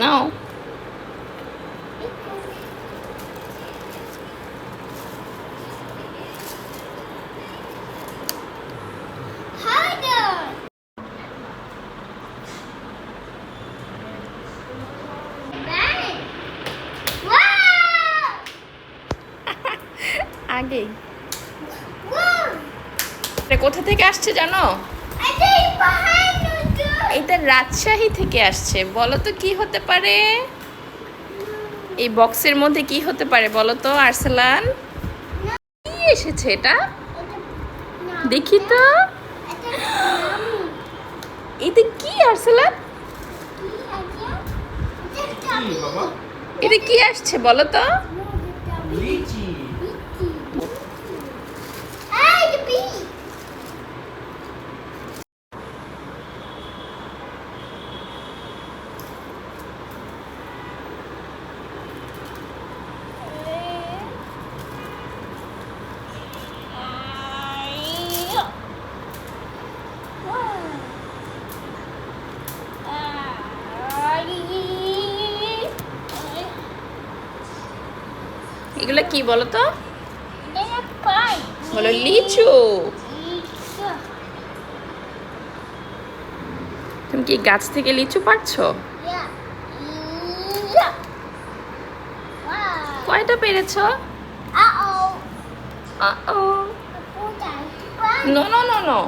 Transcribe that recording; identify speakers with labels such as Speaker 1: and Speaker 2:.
Speaker 1: নাও। আগেই কোথা থেকে আসছে জানো? এটা রাজশাহী থেকে আসছে। বলো তো কি হতে পারে? এই বক্সের মধ্যে কি হতে পারে বলো তো আরসালান? কি এসেছে এটা? দেখি তো। এটা কি আরসালান? এটা কি আসছে বলো তো?
Speaker 2: লিচি।
Speaker 1: এগুলো কি বলো তো? বলো লিচু। তুমি কি গাছ থেকে লিচু পাড়ছো? কয়টা পেরেছো? No no no no.